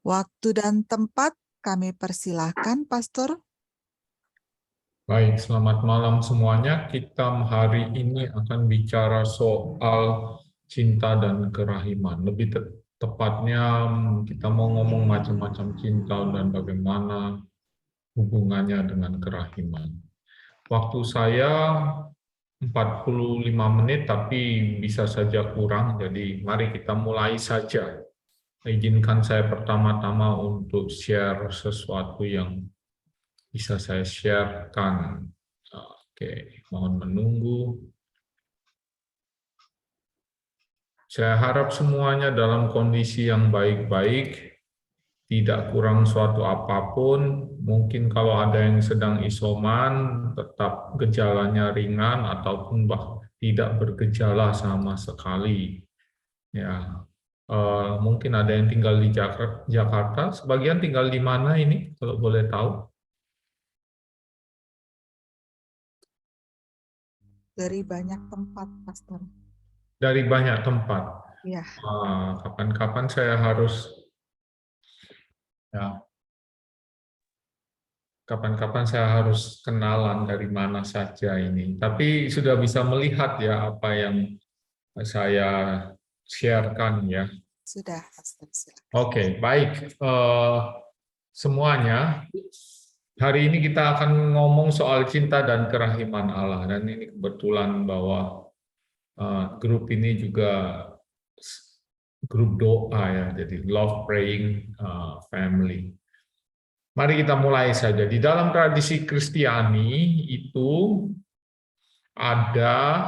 Waktu dan tempat kami persilahkan, Pastor. Baik, selamat malam semuanya. Kita hari ini akan bicara soal cinta dan kerahiman. Lebih tepatnya kita mau ngomong macam-macam cinta dan bagaimana hubungannya dengan kerahiman. Waktu saya 45 menit, tapi bisa saja kurang, jadi mari kita mulai saja. Izinkan saya pertama-tama untuk share sesuatu yang bisa saya sharekan. Oke, mohon menunggu. Saya harap semuanya dalam kondisi yang baik-baik, tidak kurang suatu apapun. Mungkin kalau ada yang sedang isoman, tetap gejalanya ringan ataupun tidak bergejala sama sekali. Ya, mungkin ada yang tinggal di Jakarta. Sebagian tinggal di mana ini, kalau boleh tahu? Dari banyak tempat, Pastor. Dari banyak tempat. Ya, Kapan-kapan saya harus ya, kapan-kapan saya harus kenalan dari mana saja ini. Tapi sudah bisa melihat ya apa yang saya sharekan ya. sudah, Pastor. Silakan. Oke, baik. Semuanya, hari ini kita akan ngomong soal cinta dan kerahiman Allah. Dan ini kebetulan bahwa grup ini juga grup doa ya, jadi Love Praying Family. Mari kita mulai saja. Di dalam tradisi Kristiani itu ada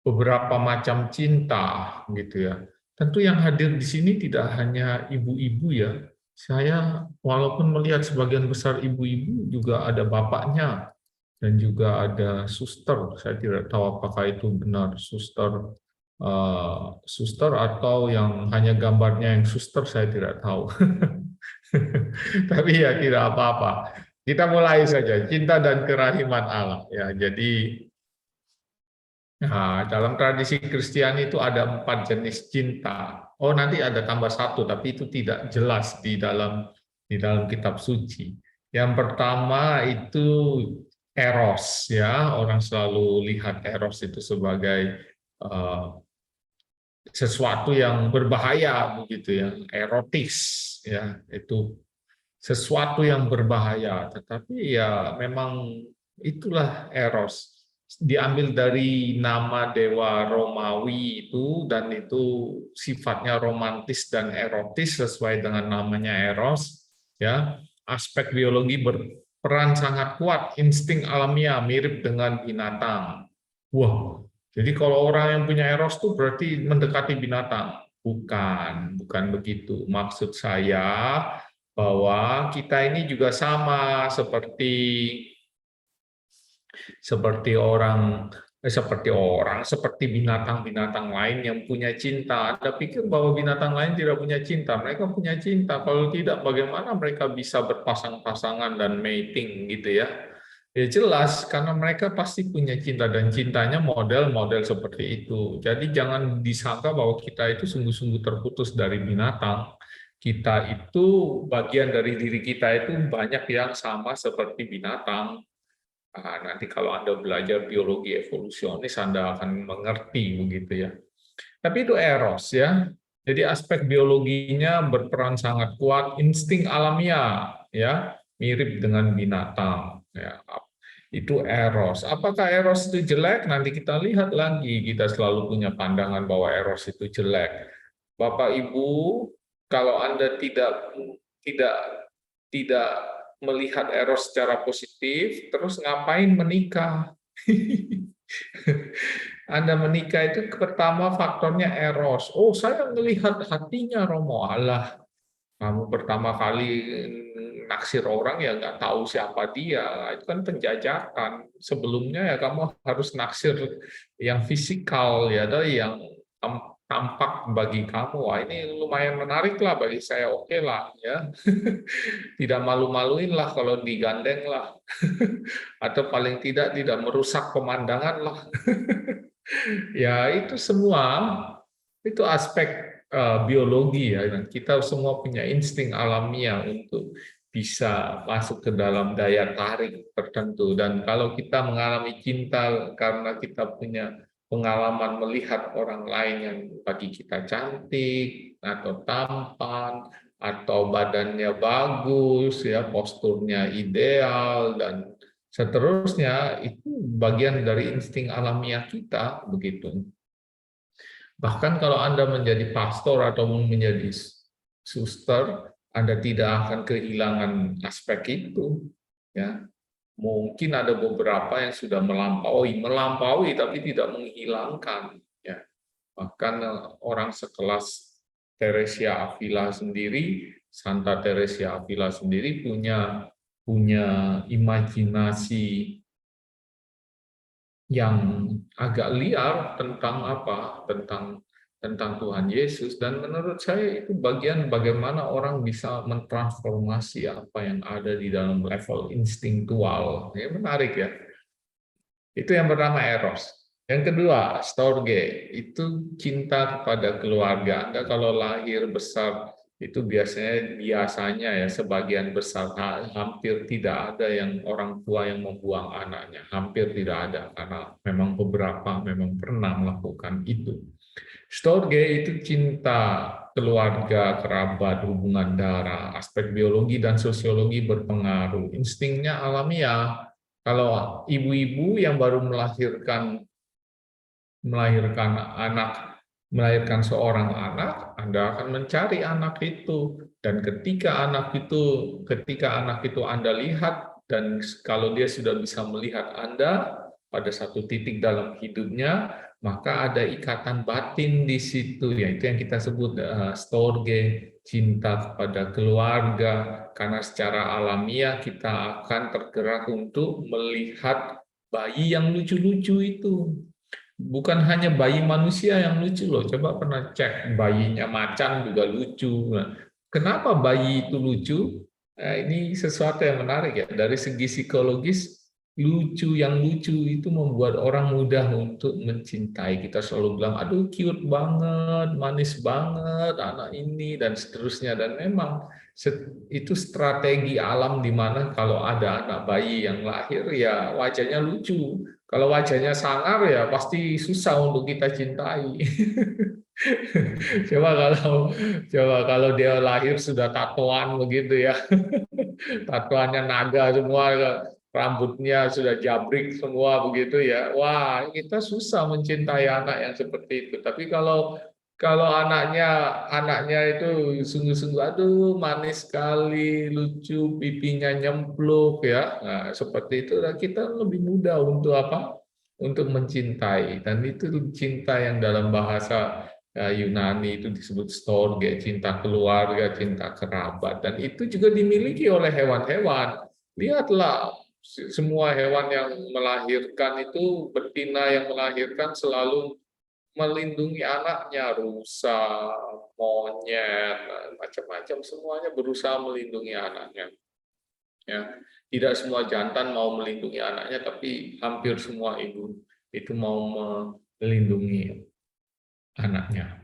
beberapa macam cinta gitu ya. Tentu yang hadir di sini tidak hanya ibu-ibu ya. Saya walaupun melihat sebagian besar ibu-ibu juga ada bapaknya dan juga ada suster. Saya tidak tahu apakah itu benar suster suster atau yang hanya gambarnya yang suster, saya tidak tahu. Tapi ya tidak apa-apa. Kita mulai saja, cinta dan kerahiman Allah. Ya, jadi dalam tradisi Kristiani itu ada 4 jenis cinta. Oh, nanti ada tambah satu, tapi itu tidak jelas di dalam kitab suci. Yang pertama itu eros, ya. Orang selalu lihat eros itu sebagai sesuatu yang berbahaya, begitu ya, erotis, ya. Itu sesuatu yang berbahaya, tetapi ya memang itulah eros. Diambil dari nama dewa Romawi itu, dan itu sifatnya romantis dan erotis sesuai dengan namanya eros. Ya, aspek biologi berperan sangat kuat, insting alamiah mirip dengan binatang. Wah, jadi kalau orang yang punya eros itu berarti mendekati binatang. Bukan begitu. Maksud saya bahwa kita ini juga sama seperti binatang-binatang lain yang punya cinta. Anda pikir bahwa binatang lain tidak punya cinta? Mereka punya cinta. Kalau tidak, bagaimana mereka bisa berpasang-pasangan dan mating gitu ya? Ya jelas, karena mereka pasti punya cinta dan cintanya model-model seperti itu. Jadi jangan disangka bahwa kita itu sungguh-sungguh terputus dari binatang. Kita itu bagian dari diri kita itu banyak yang sama seperti binatang. Nanti kalau Anda belajar biologi evolusionis, Anda akan mengerti begitu ya. Tapi itu eros ya. Jadi aspek biologinya berperan sangat kuat, insting alamiah ya, mirip dengan binatang ya. Itu eros. Apakah eros itu jelek? Nanti kita lihat lagi. Kita selalu punya pandangan bahwa eros itu jelek. Bapak Ibu, kalau Anda tidak tidak melihat eros secara positif, terus ngapain menikah? Anda menikah itu pertama faktornya eros. Oh, saya melihat hatinya Romo. Alah, kamu pertama kali naksir orang ya nggak tahu siapa dia. Itu kan penjajakan. Sebelumnya ya kamu harus naksir yang fisikal ya, dari yang tampak bagi kamu. Wah, ini lumayan menarik lah bagi saya. Oke lah ya. Tidak malu-maluin lah kalau digandeng lah. Atau paling tidak merusak pemandangan lah. Ya, itu semua itu aspek biologi ya, dan kita semua punya insting alamiah untuk bisa masuk ke dalam daya tarik tertentu. Dan kalau kita mengalami cinta karena kita punya pengalaman melihat orang lain yang bagi kita cantik atau tampan atau badannya bagus ya, posturnya ideal dan seterusnya, itu bagian dari insting alamiah kita begitu. Bahkan kalau Anda menjadi pastor atau menjadi suster, Anda tidak akan kehilangan aspek itu. Ya, mungkin ada beberapa yang sudah melampaui tapi tidak menghilangkan. Ya, bahkan orang sekelas Teresia Avila sendiri, Santa Teresia Avila sendiri punya imajinasi yang agak liar tentang apa? Tentang Tuhan Yesus, dan menurut saya itu bagian bagaimana orang bisa mentransformasi apa yang ada di dalam level instingtual. Ya, menarik ya. Itu yang pertama, eros. Yang kedua, storge, itu cinta kepada keluarga. Anda kalau lahir besar itu biasanya ya sebagian besar hampir tidak ada yang orang tua yang membuang anaknya, hampir tidak ada karena memang beberapa memang pernah melakukan itu. Storge itu cinta keluarga, kerabat, hubungan darah, aspek biologi dan sosiologi berpengaruh. Instingnya alamiah. Kalau ibu-ibu yang baru melahirkan seorang anak, Anda akan mencari anak itu, dan ketika anak itu Anda lihat, dan kalau dia sudah bisa melihat Anda pada satu titik dalam hidupnya, maka ada ikatan batin di situ, yaitu yang kita sebut storge, cinta kepada keluarga, karena secara alamiah kita akan tergerak untuk melihat bayi yang lucu-lucu itu. Bukan hanya bayi manusia yang lucu loh, coba pernah cek bayinya macan juga lucu. Nah, kenapa bayi itu lucu? Nah, ini sesuatu yang menarik ya. Dari segi psikologis, yang lucu itu membuat orang mudah untuk mencintai. Kita selalu bilang, aduh cute banget, manis banget, anak ini, dan seterusnya. Dan memang itu strategi alam di mana kalau ada anak bayi yang lahir, ya wajahnya lucu. Kalau wajahnya sangar ya pasti susah untuk kita cintai. Coba kalau dia lahir sudah tatoan begitu ya, tatoannya naga semua, rambutnya sudah jabrik semua begitu ya. Wah, kita susah mencintai anak yang seperti itu. Tapi kalau anaknya itu sungguh-sungguh, aduh manis sekali, lucu, pipinya nyempluk ya. Nah, seperti itu kita lebih mudah untuk apa? Untuk mencintai. Dan itu cinta yang dalam bahasa Yunani itu disebut storge, cinta keluarga, cinta kerabat. Dan itu juga dimiliki oleh hewan-hewan. Lihatlah, semua hewan yang melahirkan itu, betina yang melahirkan selalu melindungi anaknya, rusa, monyet, macam-macam, semuanya berusaha melindungi anaknya. Ya, tidak semua jantan mau melindungi anaknya, tapi hampir semua ibu itu mau melindungi anaknya.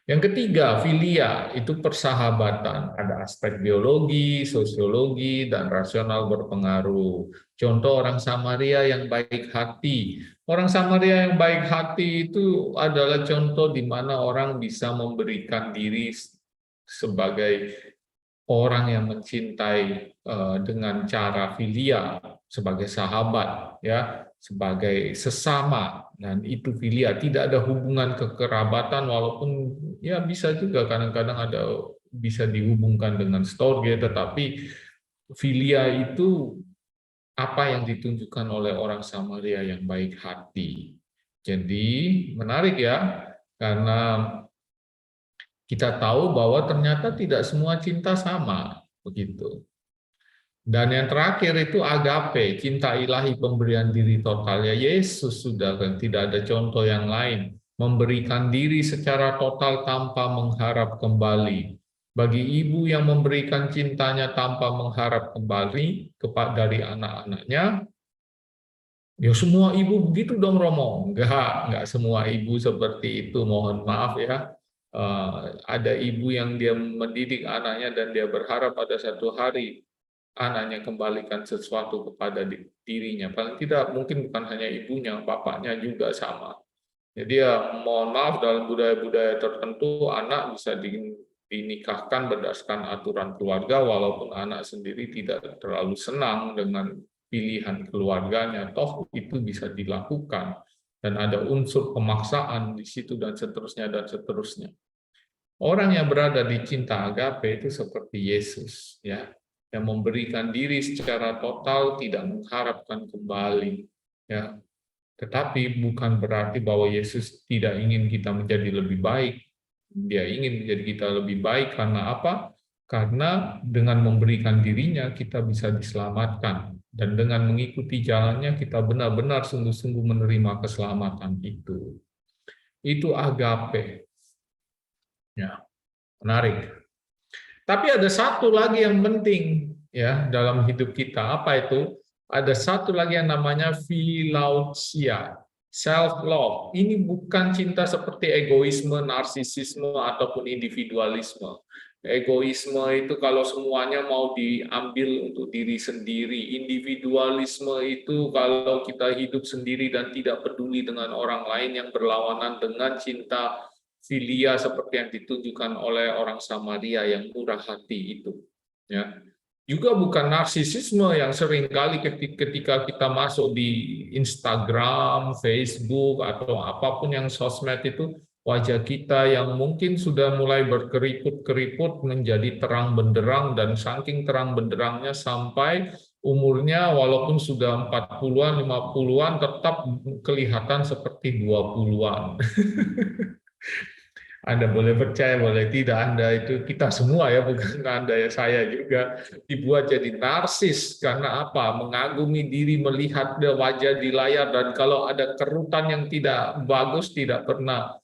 Yang ketiga, filia, itu persahabatan. Ada aspek biologi, sosiologi, dan rasional berpengaruh. Contoh orang Samaria yang baik hati. Orang Samaria yang baik hati itu adalah contoh di mana orang bisa memberikan diri sebagai orang yang mencintai dengan cara filia, sebagai sahabat, ya, sebagai sesama, dan itu filia, tidak ada hubungan kekerabatan, walaupun ya bisa juga kadang-kadang bisa dihubungkan dengan storge, tetapi filia itu apa yang ditunjukkan oleh orang Samaria yang baik hati. Jadi menarik ya, karena kita tahu bahwa ternyata tidak semua cinta sama, begitu. Dan yang terakhir itu agape, cinta ilahi, pemberian diri total. Ya Yesus sudah kan, tidak ada contoh yang lain. Memberikan diri secara total tanpa mengharap kembali. Bagi ibu yang memberikan cintanya tanpa mengharap kembali dari anak-anaknya, ya semua ibu begitu dong Romo. Enggak semua ibu seperti itu, mohon maaf ya. Ada ibu yang dia mendidik anaknya dan dia berharap pada satu hari anaknya kembalikan sesuatu kepada dirinya. Paling tidak mungkin bukan hanya ibunya, bapaknya juga sama. Jadi ya mohon maaf, dalam budaya-budaya tertentu anak bisa dinikahkan berdasarkan aturan keluarga walaupun anak sendiri tidak terlalu senang dengan pilihan keluarganya. Toh itu bisa dilakukan dan ada unsur pemaksaan di situ dan seterusnya dan seterusnya. Orang yang berada di cinta agape itu seperti Yesus, ya, yang memberikan diri secara total, tidak mengharapkan kembali, ya. Tetapi bukan berarti bahwa Yesus tidak ingin kita menjadi lebih baik. Dia ingin menjadi kita lebih baik karena apa? Karena dengan memberikan dirinya kita bisa diselamatkan, dan dengan mengikuti jalannya kita benar-benar sungguh-sungguh menerima keselamatan itu. Itu agape. Ya, menarik. Tapi ada satu lagi yang penting ya dalam hidup kita. Apa itu? Ada satu lagi yang namanya philautia, self love. Ini bukan cinta seperti egoisme, narsisisme ataupun individualisme. Egoisme itu kalau semuanya mau diambil untuk diri sendiri. Individualisme itu kalau kita hidup sendiri dan tidak peduli dengan orang lain, yang berlawanan dengan cinta filia seperti yang ditunjukkan oleh orang Samaria yang murah hati itu. Ya. Juga bukan narsisisme yang seringkali ketika kita masuk di Instagram, Facebook, atau apapun yang sosmed itu, wajah kita yang mungkin sudah mulai berkeriput-keriput menjadi terang benderang, dan saking terang benderangnya sampai umurnya walaupun sudah 40-an, 50-an tetap kelihatan seperti 20-an. Anda boleh percaya, boleh tidak, Anda itu kita semua ya, bukan Anda ya, saya juga dibuat jadi narsis. Karena apa? Mengagumi diri, melihat wajah di layar, dan kalau ada kerutan yang tidak bagus, tidak pernah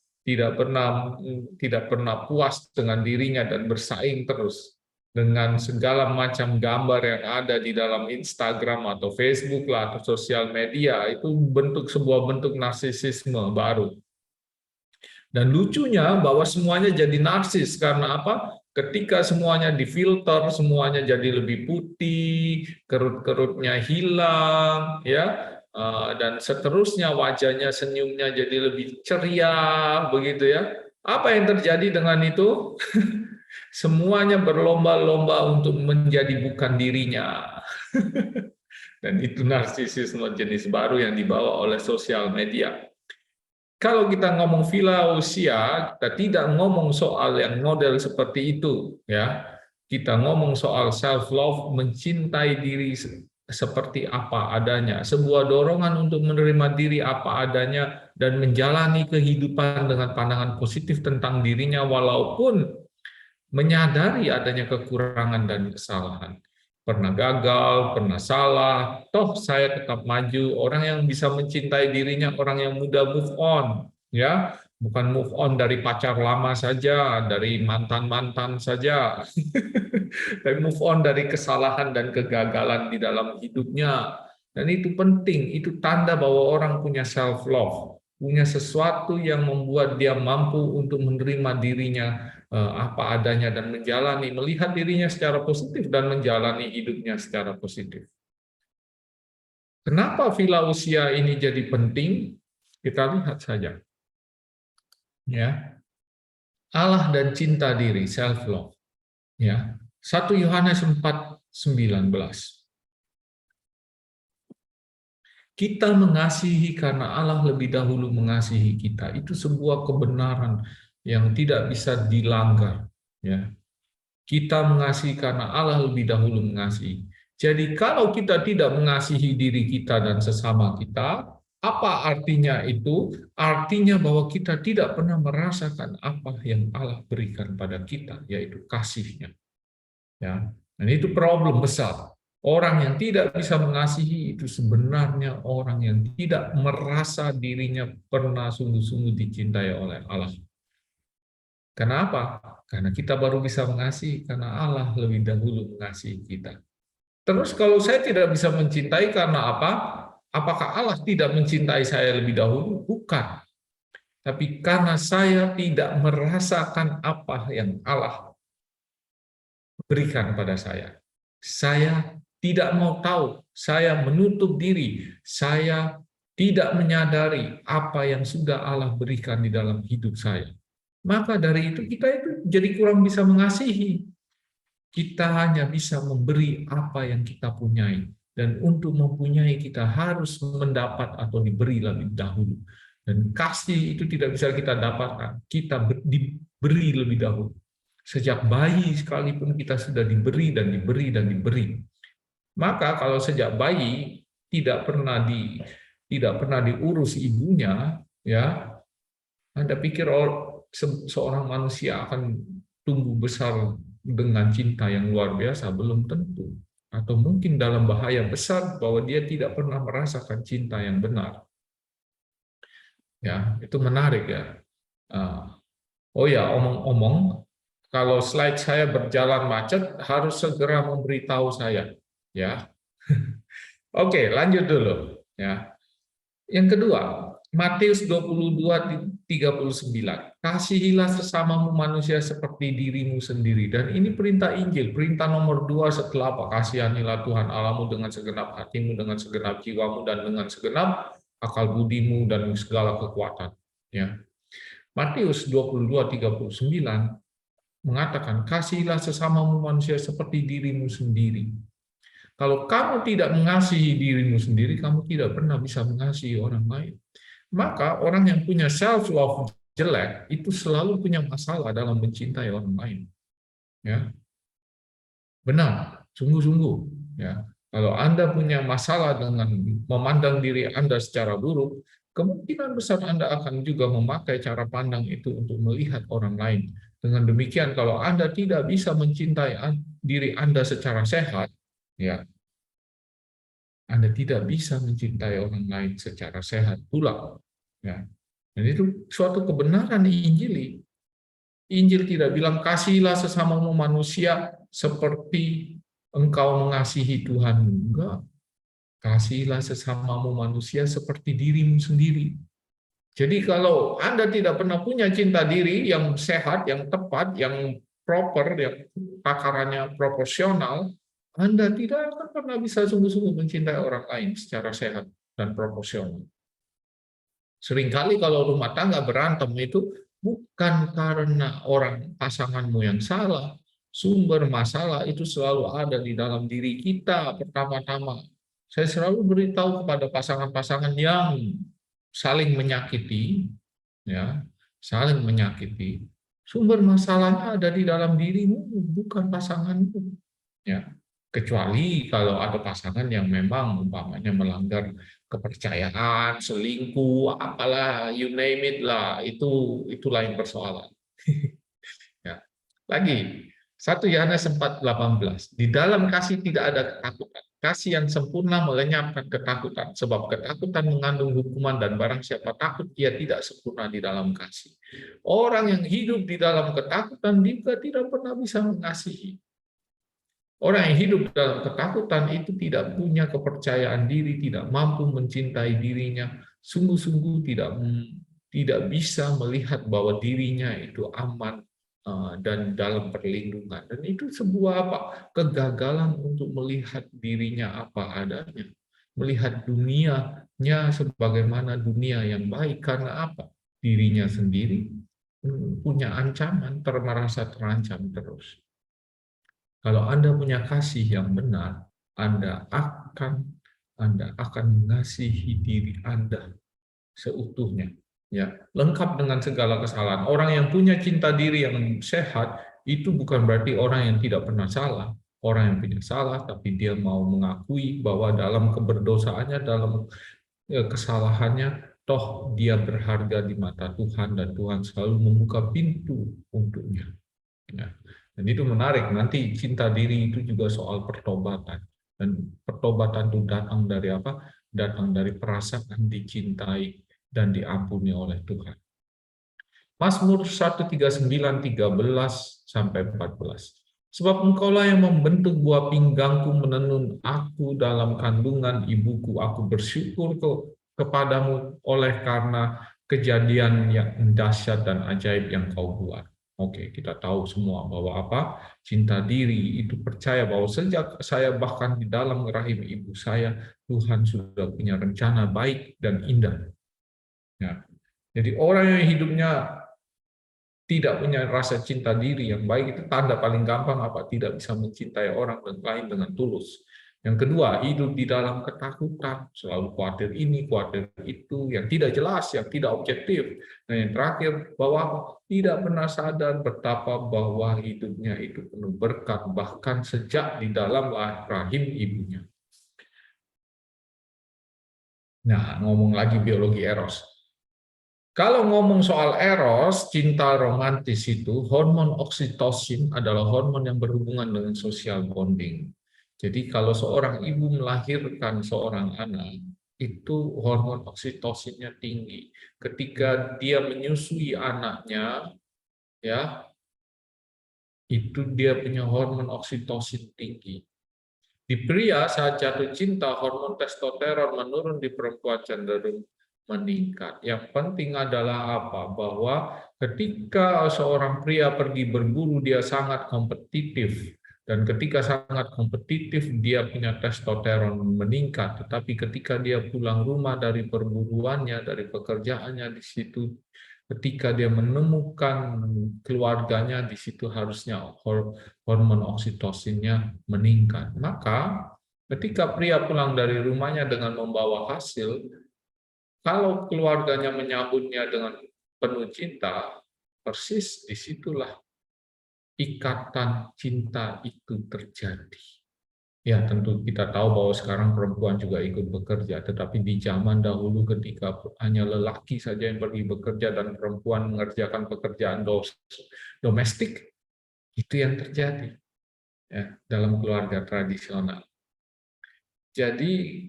puas dengan dirinya dan bersaing terus dengan segala macam gambar yang ada di dalam Instagram atau Facebook lah atau sosial media. Itu sebuah bentuk narsisisme baru. Dan lucunya bahwa semuanya jadi narsis karena apa? Ketika semuanya difilter, semuanya jadi lebih putih, kerut-kerutnya hilang, ya, dan seterusnya, wajahnya, senyumnya jadi lebih ceria, begitu ya. Apa yang terjadi dengan itu? Semuanya berlomba-lomba untuk menjadi bukan dirinya. Dan itu narsisisme jenis baru yang dibawa oleh sosial media. Kalau kita ngomong philautia, kita tidak ngomong soal yang model seperti itu, ya. Kita ngomong soal self love, mencintai diri seperti apa adanya, sebuah dorongan untuk menerima diri apa adanya dan menjalani kehidupan dengan pandangan positif tentang dirinya walaupun menyadari adanya kekurangan dan kesalahan. Pernah gagal, pernah salah, toh saya tetap maju. Orang yang bisa mencintai dirinya, orang yang mudah move on, ya, bukan move on dari pacar lama saja, dari mantan-mantan saja, tapi move on dari kesalahan dan kegagalan di dalam hidupnya. Dan itu penting, itu tanda bahwa orang punya self love, punya sesuatu yang membuat dia mampu untuk menerima dirinya apa adanya dan melihat dirinya secara positif dan menjalani hidupnya secara positif. Kenapa philautia ini jadi penting? Kita lihat saja. Ya. Allah dan cinta diri, self love. Ya. 1 Yohanes 4:19. Kita mengasihi karena Allah lebih dahulu mengasihi kita. Itu sebuah kebenaran yang tidak bisa dilanggar. Ya. Kita mengasihi karena Allah lebih dahulu mengasihi. Jadi kalau kita tidak mengasihi diri kita dan sesama kita, apa artinya itu? Artinya bahwa kita tidak pernah merasakan apa yang Allah berikan pada kita, yaitu kasih-Nya. Ya. Dan itu problem besar. Orang yang tidak bisa mengasihi itu sebenarnya orang yang tidak merasa dirinya pernah sungguh-sungguh dicintai oleh Allah. Kenapa? Karena kita baru bisa mengasihi karena Allah lebih dahulu mengasihi kita. Terus kalau saya tidak bisa mencintai karena apa? Apakah Allah tidak mencintai saya lebih dahulu? Bukan. Tapi karena saya tidak merasakan apa yang Allah berikan pada saya tidak mau tahu, saya menutup diri, saya tidak menyadari apa yang sudah Allah berikan di dalam hidup saya. Maka dari itu kita itu jadi kurang bisa mengasihi. Kita hanya bisa memberi apa yang kita punyai. Dan untuk mempunyai kita harus mendapat atau diberi lebih dahulu. Dan kasih itu tidak bisa kita dapatkan. Kita diberi lebih dahulu. Sejak bayi sekalipun kita sudah diberi dan diberi dan diberi. Maka kalau sejak bayi tidak pernah diurus ibunya, ya, Anda pikir seorang manusia akan tumbuh besar dengan cinta yang luar biasa? Belum tentu. Atau mungkin dalam bahaya besar bahwa dia tidak pernah merasakan cinta yang benar. Ya, itu menarik ya. Oh ya, omong-omong, kalau slide saya berjalan macet, harus segera memberitahu saya. Ya, oke, lanjut dulu. Ya, yang kedua, Matius 22:39. Kasihilah sesamamu manusia seperti dirimu sendiri. Dan ini perintah Injil, perintah nomor 2 setelah apa? Kasihanilah Tuhan Allahmu dengan segenap hatimu, dengan segenap jiwamu, dan dengan segenap akal budimu dan segala kekuatan. Ya. Matius 22:39 mengatakan, kasihilah sesamamu manusia seperti dirimu sendiri. Kalau kamu tidak mengasihi dirimu sendiri, kamu tidak pernah bisa mengasihi orang lain. Maka orang yang punya self-love jelek, itu selalu punya masalah dalam mencintai orang lain. Ya, benar, sungguh-sungguh. Ya, kalau Anda punya masalah dengan memandang diri Anda secara buruk, kemungkinan besar Anda akan juga memakai cara pandang itu untuk melihat orang lain. Dengan demikian, kalau Anda tidak bisa mencintai diri Anda secara sehat, ya, Anda tidak bisa mencintai orang lain secara sehat pula. Ya. Dan itu suatu kebenaran di Injil. Injil tidak bilang kasihilah sesamamu manusia seperti engkau mengasihi Tuhanmu. Enggak. Kasihilah sesamamu manusia seperti dirimu sendiri. Jadi kalau Anda tidak pernah punya cinta diri yang sehat, yang tepat, yang proper, yang takarannya proporsional, Anda tidak akan pernah bisa sungguh-sungguh mencintai orang lain secara sehat dan proporsional. Seringkali kalau rumah tangga berantem itu bukan karena pasanganmu yang salah. Sumber masalah itu selalu ada di dalam diri kita pertama-tama. Saya selalu beritahu kepada pasangan-pasangan yang saling menyakiti, ya, saling menyakiti. Sumber masalahnya ada di dalam dirimu, bukan pasanganmu. Ya, kecuali kalau ada pasangan yang memang umpamanya melanggar kepercayaan, selingkuh, apalah, you name it lah, itu lain persoalan. Ya. Lagi, 1 Yohanes 4:18. Di dalam kasih tidak ada ketakutan. Kasih yang sempurna melenyapkan ketakutan, sebab ketakutan mengandung hukuman dan barang siapa takut ia tidak sempurna di dalam kasih. Orang yang hidup di dalam ketakutan juga tidak pernah bisa mengasihi. Orang yang hidup dalam ketakutan itu tidak punya kepercayaan diri, tidak mampu mencintai dirinya, sungguh-sungguh tidak bisa melihat bahwa dirinya itu aman dan dalam perlindungan. Dan itu sebuah kegagalan untuk melihat dirinya apa adanya. Melihat dunianya sebagaimana dunia yang baik. Karena apa? Dirinya sendiri punya ancaman, merasa terancam terus. Kalau Anda punya kasih yang benar, Anda akan mengasihi diri Anda seutuhnya, ya, lengkap dengan segala kesalahan. Orang yang punya cinta diri yang sehat itu bukan berarti orang yang tidak pernah salah. Orang yang punya salah, tapi dia mau mengakui bahwa dalam keberdosaannya, dalam kesalahannya, toh dia berharga di mata Tuhan dan Tuhan selalu membuka pintu untuknya. Ya. Dan itu menarik, nanti cinta diri itu juga soal pertobatan. Dan pertobatan itu datang dari apa? Datang dari perasaan dicintai dan diampuni oleh Tuhan. Mazmur 139:13-14. Sebab engkaulah yang membentuk buah pinggangku, menenun aku dalam kandungan ibuku. Aku bersyukur kepadamu oleh karena kejadian yang dahsyat dan ajaib yang kau buat. Oke, kita tahu semua bahwa apa? Cinta diri itu percaya bahwa sejak saya bahkan di dalam rahim ibu saya, Tuhan sudah punya rencana baik dan indah. Ya. Jadi orang yang hidupnya tidak punya rasa cinta diri yang baik itu tanda paling gampang apa? Tidak bisa mencintai orang lain dengan tulus. Yang kedua, hidup di dalam ketakutan, selalu khawatir ini, khawatir itu, yang tidak jelas, yang tidak objektif. Dan yang terakhir, bahwa tidak pernah sadar betapa bahwa hidupnya itu penuh berkat, bahkan sejak di dalam rahim ibunya. Nah, ngomong lagi biologi Eros. Kalau ngomong soal eros, cinta romantis itu, hormon oksitosin adalah hormon yang berhubungan dengan social bonding. Jadi kalau seorang ibu melahirkan seorang anak, itu hormon oksitosinnya tinggi. Ketika dia menyusui anaknya, ya, itu dia punya hormon oksitosin tinggi. Di pria saat jatuh cinta, hormon testosteron menurun, di perempuan cenderung meningkat. Yang penting adalah apa? Bahwa ketika seorang pria pergi berburu, dia sangat kompetitif. Dan ketika sangat kompetitif, dia punya testosteron meningkat. Tetapi ketika dia pulang rumah dari perburuannya, dari pekerjaannya, di situ ketika dia menemukan keluarganya, di situ harusnya hormon oksitosinnya meningkat. Maka ketika pria pulang dari rumahnya dengan membawa hasil, kalau keluarganya menyambutnya dengan penuh cinta, persis disitulah ikatan cinta itu terjadi. Ya, tentu kita tahu bahwa sekarang perempuan juga ikut bekerja, tetapi di zaman dahulu ketika hanya lelaki saja yang pergi bekerja dan perempuan mengerjakan pekerjaan domestik, itu yang terjadi ya dalam keluarga tradisional. Jadi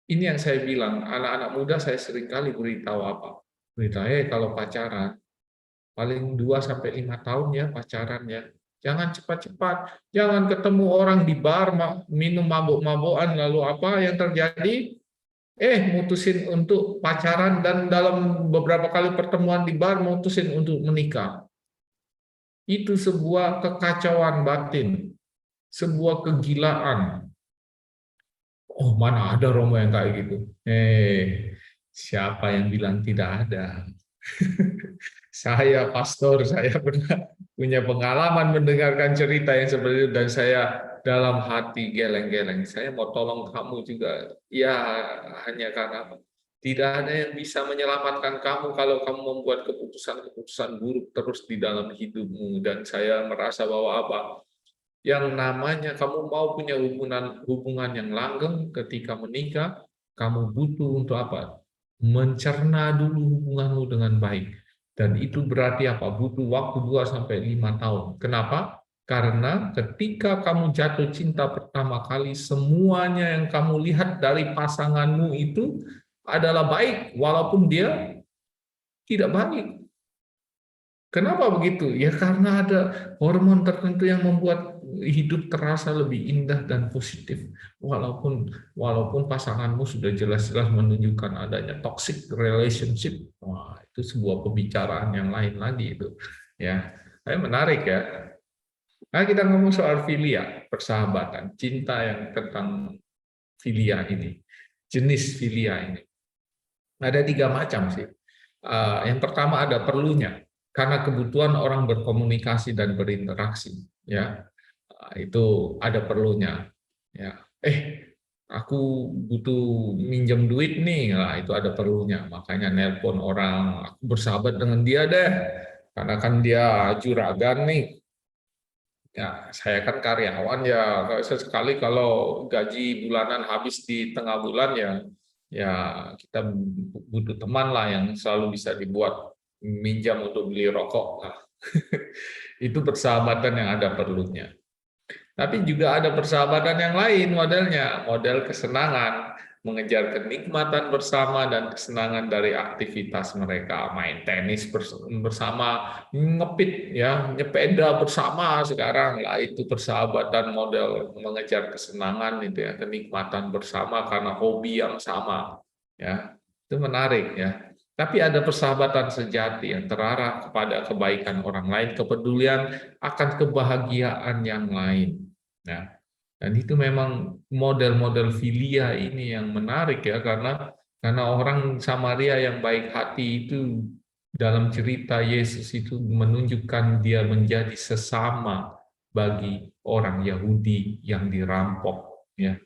ini yang saya bilang, anak-anak muda saya seringkali beritahu apa? Beritahu, kalau pacaran, paling 2-5 tahun ya pacarannya. Jangan cepat-cepat, jangan ketemu orang di bar, minum mabuk-mabukan, lalu apa yang terjadi? Mutusin untuk pacaran dan dalam beberapa kali pertemuan di bar mutusin untuk menikah. Itu sebuah kekacauan batin, sebuah kegilaan. Oh, mana ada Romo yang kayak gitu? Siapa yang bilang tidak ada? Saya pastor, saya pernah punya pengalaman mendengarkan cerita yang seperti itu, dan saya dalam hati geleng-geleng. Saya mau tolong kamu juga, ya hanya karena apa? Tidak ada yang bisa menyelamatkan kamu kalau kamu membuat keputusan-keputusan buruk terus di dalam hidupmu. Dan saya merasa bahwa apa? Yang namanya kamu mau punya hubungan yang langgeng ketika menikah, kamu butuh untuk apa? Mencerna dulu hubunganmu dengan baik. Dan itu berarti apa? Butuh waktu 2-5 tahun. Kenapa? Karena ketika kamu jatuh cinta pertama kali, semuanya yang kamu lihat dari pasanganmu itu adalah baik, walaupun dia tidak baik. Kenapa begitu? Ya karena ada hormon tertentu yang membuat hidup terasa lebih indah dan positif. Walaupun pasanganmu sudah jelas-jelas menunjukkan adanya toxic relationship. Wah, itu sebuah pembicaraan yang lain lagi itu. Ya, menarik ya. Nah, kita ngomong soal filia, persahabatan, cinta yang tentang filia ini, jenis filia ini. Ada 3 macam sih. Yang pertama ada perlunya, karena kebutuhan orang berkomunikasi dan berinteraksi. Ya, itu ada perlunya. Ya, aku butuh minjem duit nih, lah itu ada perlunya. Makanya nelpon orang, aku bersahabat dengan dia deh, karena kan dia juragan nih. Ya, saya kan karyawan ya, sesekali kalau gaji bulanan habis di tengah bulan ya kita butuh teman lah yang selalu bisa dibuat minjam untuk beli rokok lah. Itu persahabatan yang ada perlunya. Tapi juga ada persahabatan yang lain modelnya, model kesenangan, mengejar kenikmatan bersama dan kesenangan dari aktivitas mereka, main tenis bersama, ngepit ya, nyepeda bersama sekarang lah, itu persahabatan model mengejar kesenangan itu ya, kenikmatan bersama karena hobi yang sama ya. Itu menarik ya. Tapi ada persahabatan sejati yang terarah kepada kebaikan orang lain, kepedulian akan kebahagiaan yang lain. Nah, dan itu memang model-model filia ini yang menarik ya, karena orang Samaria yang baik hati itu dalam cerita Yesus itu menunjukkan dia menjadi sesama bagi orang Yahudi yang dirampok ya.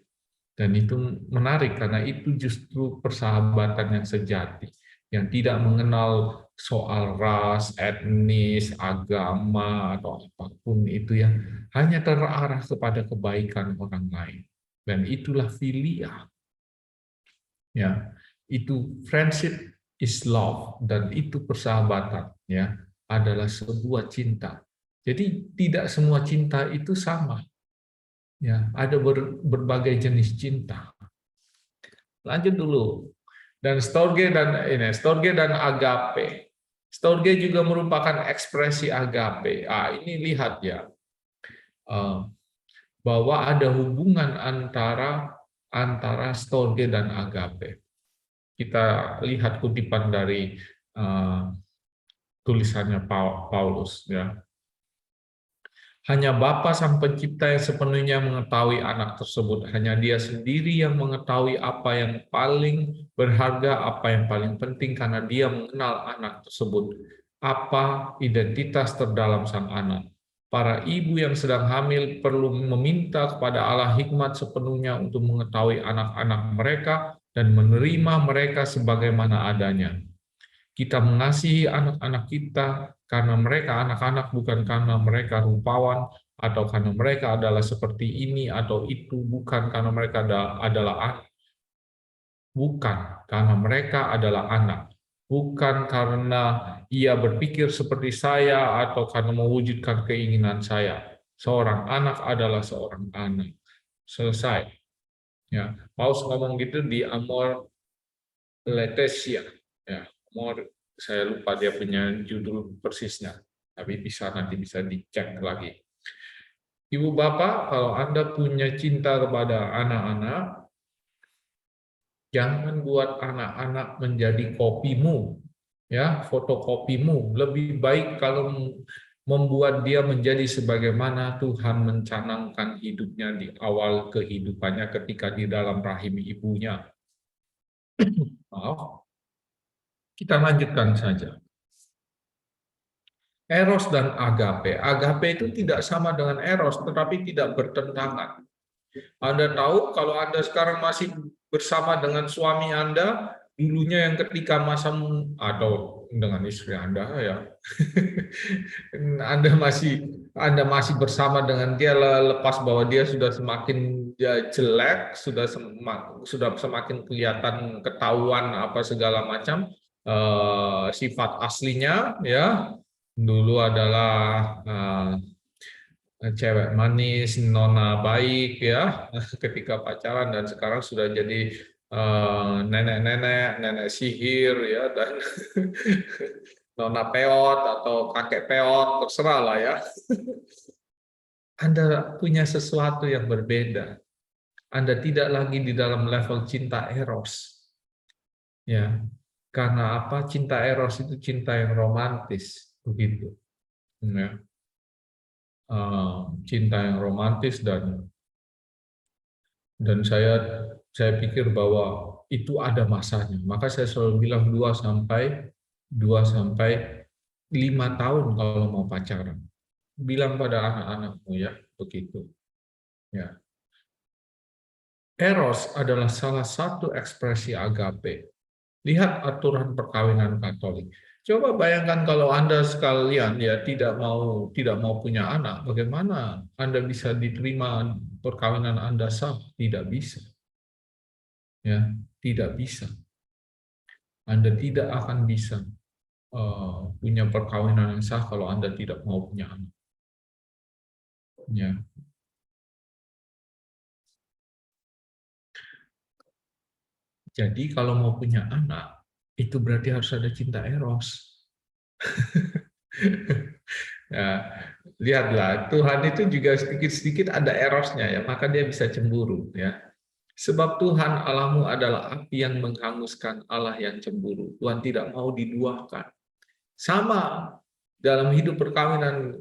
Dan itu menarik karena itu justru persahabatan yang sejati, yang tidak mengenal soal ras, etnis, agama, atau apapun itu ya, hanya terarah kepada kebaikan orang lain. Dan itulah filia. Ya, itu friendship is love, dan itu persahabatan ya, adalah sebuah cinta. Jadi tidak semua cinta itu sama. Ya, ada berbagai jenis cinta. Lanjut dulu. Dan storge dan agape. Storge juga merupakan ekspresi agape. Ini lihat ya, bahwa ada hubungan antara storge dan agape. Kita lihat kutipan dari tulisannya Paulus ya. Hanya Bapa Sang Pencipta yang sepenuhnya mengetahui anak tersebut. Hanya Dia sendiri yang mengetahui apa yang paling berharga, apa yang paling penting, karena Dia mengenal anak tersebut. Apa identitas terdalam sang anak. Para ibu yang sedang hamil perlu meminta kepada Allah hikmat sepenuhnya untuk mengetahui anak-anak mereka dan menerima mereka sebagaimana adanya. Kita mengasihi anak-anak kita karena mereka anak-anak, bukan karena mereka rupawan, atau karena mereka adalah seperti ini atau itu, bukan karena mereka adalah anak. Bukan karena mereka adalah anak. Bukan karena ia berpikir seperti saya atau karena mewujudkan keinginan saya. Seorang anak adalah seorang anak. Selesai. Ya, Paulus ngomong gitu di Amor Laetitia. Ya, saya lupa dia punya judul persisnya, tapi nanti bisa dicek lagi. Ibu bapak, kalau Anda punya cinta kepada anak-anak, jangan buat anak-anak menjadi kopimu, ya, fotokopimu. Lebih baik kalau membuat dia menjadi sebagaimana Tuhan mencanangkan hidupnya di awal kehidupannya ketika di dalam rahim ibunya. Maaf. Kita lanjutkan saja. Eros dan agape. Agape itu tidak sama dengan eros, tetapi tidak bertentangan. Anda tahu kalau Anda sekarang masih bersama dengan suami Anda, dulunya yang ketika masa atau dengan istri Anda ya, Anda masih bersama dengan dia, lepas bahwa dia sudah semakin jelek, sudah semakin kelihatan, ketahuan apa segala macam sifat aslinya ya. Dulu adalah cewek manis, nona baik ya ketika pacaran, dan sekarang sudah jadi nenek sihir ya, dan nona peot atau kakek peot, terserah lah ya. Anda punya sesuatu yang berbeda. Anda tidak lagi di dalam level cinta eros. Ya. Karena apa? Cinta eros itu cinta yang romantis, begitu. Ya. Cinta yang romantis, dan saya pikir bahwa itu ada masanya. Maka saya selalu bilang 2 sampai 5 tahun kalau mau pacaran. Bilang pada anak-anakmu ya, begitu. Ya. Eros adalah salah satu ekspresi agape. Lihat aturan perkawinan Katolik. Coba bayangkan kalau Anda sekalian ya tidak mau punya anak, bagaimana Anda bisa diterima perkawinan Anda sah? Tidak bisa. Ya, tidak bisa. Anda tidak akan bisa punya perkawinan yang sah kalau Anda tidak mau punya anak. Ya. Jadi kalau mau punya anak, itu berarti harus ada cinta eros. Ya, lihatlah, Tuhan itu juga sedikit-sedikit ada erosnya ya, maka dia bisa cemburu ya. Sebab Tuhan Allahmu adalah api yang menghanguskan, Allah yang cemburu. Tuhan tidak mau diduakan. Sama dalam hidup perkawinan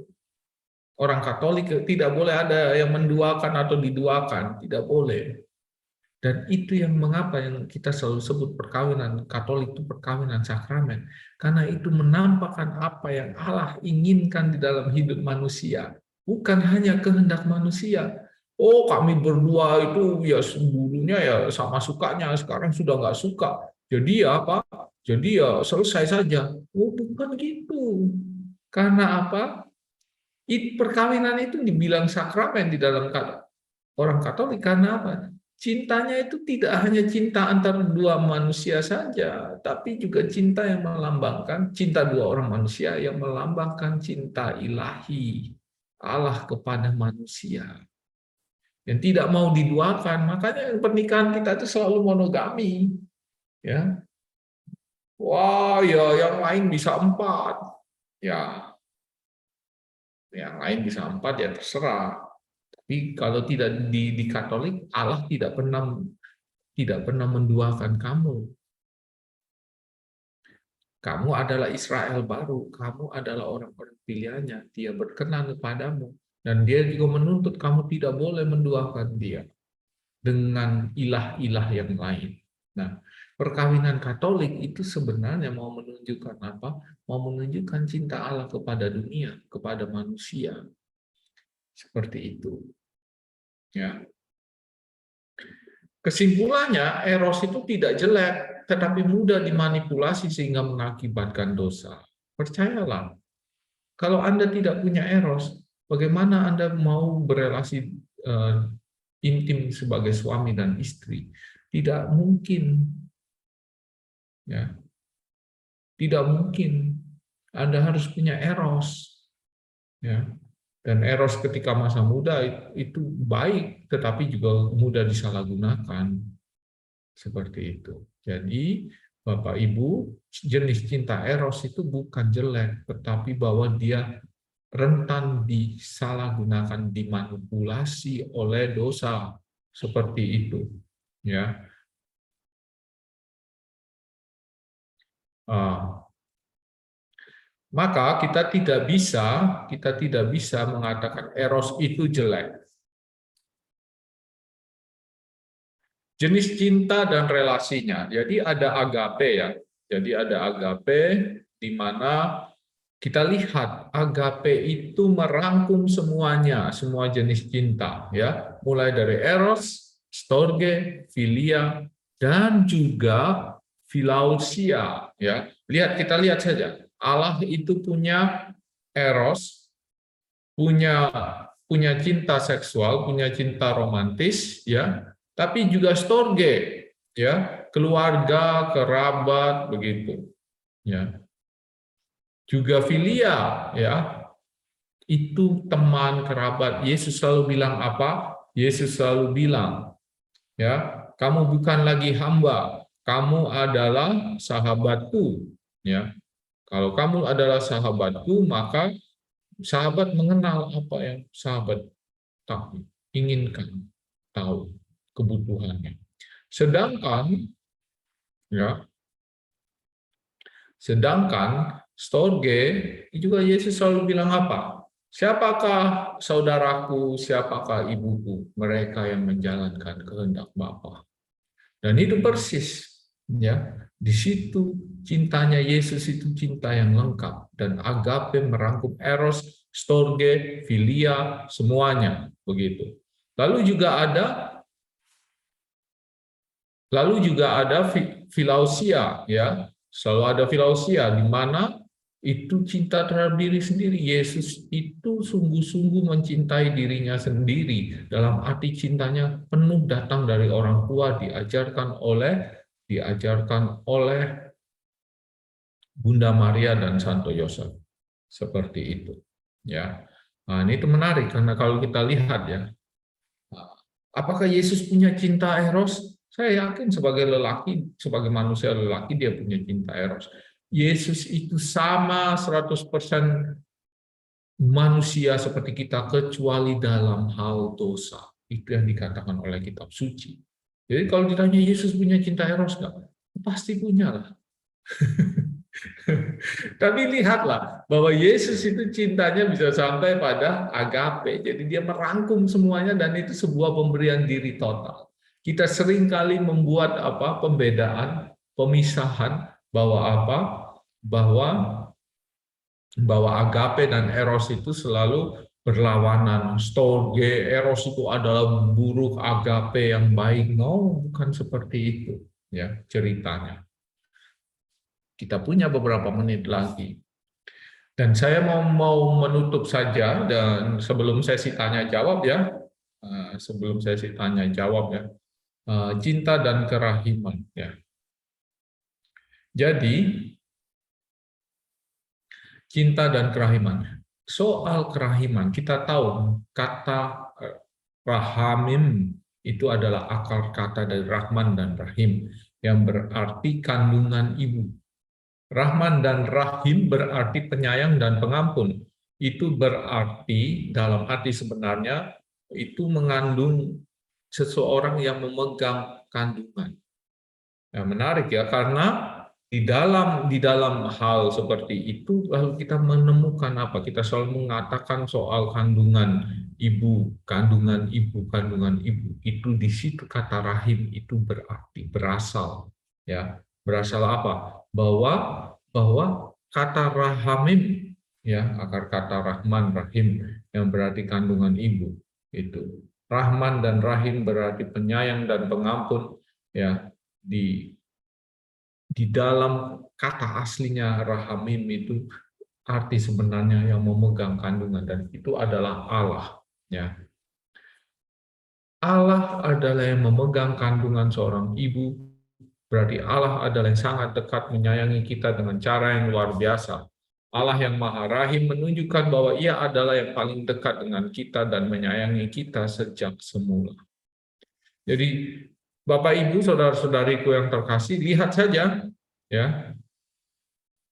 orang Katolik, tidak boleh ada yang menduakan atau diduakan, tidak boleh. Dan itu yang mengapa yang kita selalu sebut perkawinan Katolik itu perkawinan sakramen. Karena itu menampakkan apa yang Allah inginkan di dalam hidup manusia. Bukan hanya kehendak manusia. Oh, kami berdua itu ya dulunya ya sama sukanya, sekarang sudah nggak suka. Jadi ya apa? Jadi ya selesai saja. Oh, bukan gitu. Karena apa? Perkawinan itu dibilang sakramen di dalam orang Katolik karena apa? Cintanya itu tidak hanya cinta antara dua manusia saja, tapi juga cinta yang melambangkan cinta dua orang manusia yang melambangkan cinta ilahi Allah kepada manusia yang tidak mau diduakan. Makanya pernikahan kita itu selalu monogami, ya. Wah, ya yang lain bisa 4, ya. Yang lain bisa 4 ya terserah. Tapi kalau tidak di Katolik, Allah tidak pernah menduakan kamu. Kamu adalah Israel baru, kamu adalah orang-orang pilihannya. Dia berkenan kepadamu dan dia juga menuntut kamu tidak boleh menduakan dia dengan ilah-ilah yang lain. Nah, perkawinan Katolik itu sebenarnya mau menunjukkan apa? Mau menunjukkan cinta Allah kepada dunia, kepada manusia. Seperti itu. Ya. Kesimpulannya, eros itu tidak jelek, tetapi mudah dimanipulasi sehingga mengakibatkan dosa. Percayalah, kalau Anda tidak punya eros, bagaimana Anda mau berelasi intim sebagai suami dan istri? Tidak mungkin. Ya. Tidak mungkin. Anda harus punya eros. Ya. Dan eros ketika masa muda itu baik, tetapi juga mudah disalahgunakan. Seperti itu. Jadi, Bapak Ibu, jenis cinta eros itu bukan jelek, tetapi bahwa dia rentan disalahgunakan, dimanipulasi oleh dosa. Seperti itu. Ya. Maka kita tidak bisa mengatakan eros itu jelek. Jenis cinta dan relasinya. Jadi ada agape ya. Jadi ada agape di mana kita lihat agape itu merangkum semuanya, semua jenis cinta ya, mulai dari eros, storge, philia dan juga philausia ya. Kita lihat saja. Allah itu punya eros, punya cinta seksual, punya cinta romantis ya, tapi juga storge ya, keluarga, kerabat begitu ya. Juga filia ya, itu teman kerabat. Yesus selalu bilang apa? Yesus selalu bilang ya, kamu bukan lagi hamba, kamu adalah sahabatku ya. Kalau kamu adalah sahabatku, maka sahabat mengenal apa yang sahabat inginkan, tahu kebutuhannya. Sedangkan storge juga Yesus selalu bilang apa? Siapakah saudaraku, siapakah ibuku? Mereka yang menjalankan kehendak Bapa. Dan itu persis ya. Di situ cintanya Yesus itu cinta yang lengkap dan agape merangkum eros, storge, philia, semuanya begitu. Lalu juga ada philausia ya. Selalu ada philausia di mana itu cinta terhadap diri sendiri. Yesus itu sungguh-sungguh mencintai dirinya sendiri. Dalam arti cintanya penuh datang dari orang tua, diajarkan oleh Bunda Maria dan Santo Yosef. Seperti itu. Ya. Nah, ini itu menarik karena kalau kita lihat ya, apakah Yesus punya cinta eros? Saya yakin sebagai lelaki, sebagai manusia lelaki dia punya cinta eros. Yesus itu sama 100% manusia seperti kita kecuali dalam hal dosa. Itu yang dikatakan oleh kitab suci. Jadi kalau ditanya Yesus punya cinta eros nggak? Pasti punya lah. Tapi lihatlah bahwa Yesus itu cintanya bisa sampai pada agape. Jadi dia merangkum semuanya dan itu sebuah pemberian diri total. Kita seringkali membuat pembedaan, pemisahan bahwa bahwa bahwa agape dan eros itu selalu berlawanan. Storge, eros itu adalah buruk, agape yang baik. No, bukan seperti itu ya ceritanya. Kita punya beberapa menit lagi. Dan saya mau menutup saja dan sebelum sesi tanya jawab ya, sebelum sesi tanya jawab ya, cinta dan kerahiman ya. Jadi cinta dan kerahiman. Soal kerahiman kita tahu kata rahamim itu adalah akar kata dari Rahman dan Rahim yang berarti kandungan ibu. Rahman dan Rahim berarti penyayang dan pengampun. Itu berarti dalam arti sebenarnya itu mengandung seseorang yang memegang kandungan. Nah, menarik ya karena di dalam hal seperti itu lalu kita menemukan apa? Kita selalu mengatakan soal kandungan ibu, kandungan ibu, kandungan ibu. Itu di situ kata rahim itu berarti berasal ya. Berasal apa? Bahwa kata rahamim ya, akar kata rahman rahim yang berarti kandungan ibu itu. Rahman dan rahim berarti penyayang dan pengampun ya di dalam kata aslinya rahamim itu arti sebenarnya yang memegang kandungan dan itu adalah Allah ya. Allah adalah yang memegang kandungan seorang ibu, berarti Allah adalah yang sangat dekat menyayangi kita dengan cara yang luar biasa. Allah yang Maha Rahim menunjukkan bahwa Ia adalah yang paling dekat dengan kita dan menyayangi kita sejak semula. Jadi Bapak Ibu, saudara-saudariku yang terkasih, lihat saja ya.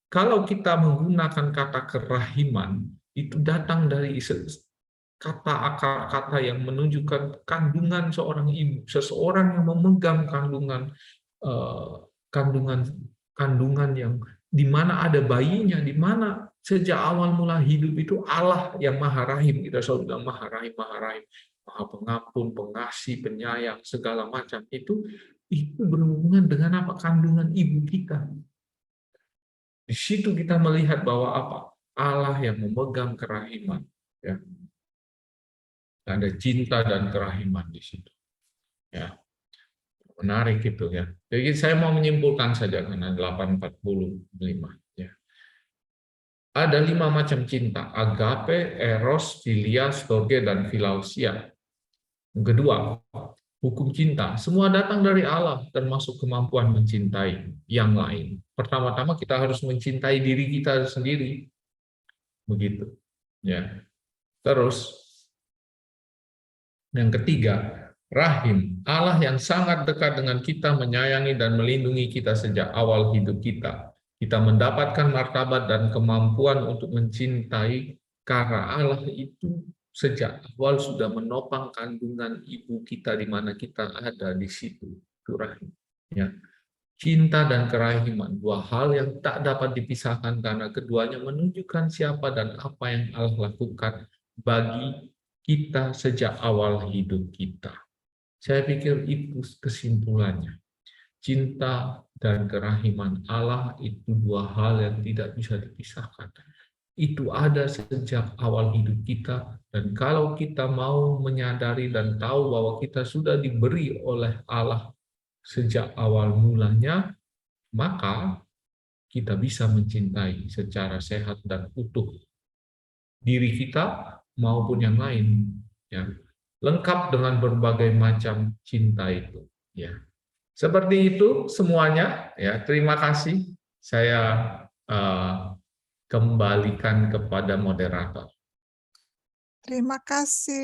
Kalau kita menggunakan kata kerahiman, itu datang dari kata akar kata yang menunjukkan kandungan seorang ibu, seseorang yang memegang kandungan eh, kandungan kandungan yang di mana ada bayinya, di mana sejak awal mula hidup itu Allah yang Maha Rahim, kita selalu bilang Maha Rahim, Maha Rahim, Maha Pengampun, Pengasih, Penyayang, segala macam itu berhubungan dengan apa? Kandungan ibu kita. Di situ kita melihat bahwa apa? Allah yang memegang kerahiman. Ya. Ada cinta dan kerahiman di situ. Ya. Menarik itu ya. Jadi saya mau menyimpulkan saja karena 8:45. Ya. Ada 5 macam cinta. Agape, eros, philia, storge, dan philausia. Yang kedua, hukum cinta. Semua datang dari Allah, termasuk kemampuan mencintai yang lain. Pertama-tama kita harus mencintai diri kita sendiri. Begitu. Ya. Terus yang ketiga, rahim. Allah yang sangat dekat dengan kita, menyayangi dan melindungi kita sejak awal hidup kita. Kita mendapatkan martabat dan kemampuan untuk mencintai karena Allah itu sejak awal sudah menopang kandungan ibu kita di mana kita ada di situ. Itu rahim. Ya. Cinta dan kerahiman, dua hal yang tak dapat dipisahkan karena keduanya menunjukkan siapa dan apa yang Allah lakukan bagi kita sejak awal hidup kita. Saya pikir itu kesimpulannya. Cinta dan kerahiman Allah itu dua hal yang tidak bisa dipisahkan. Itu ada sejak awal hidup kita, dan kalau kita mau menyadari dan tahu bahwa kita sudah diberi oleh Allah sejak awal mulanya, maka kita bisa mencintai secara sehat dan utuh diri kita maupun yang lain, ya, lengkap dengan berbagai macam cinta itu, ya. Seperti itu semuanya, ya. Terima kasih. Saya kembalikan kepada moderator. Terima kasih.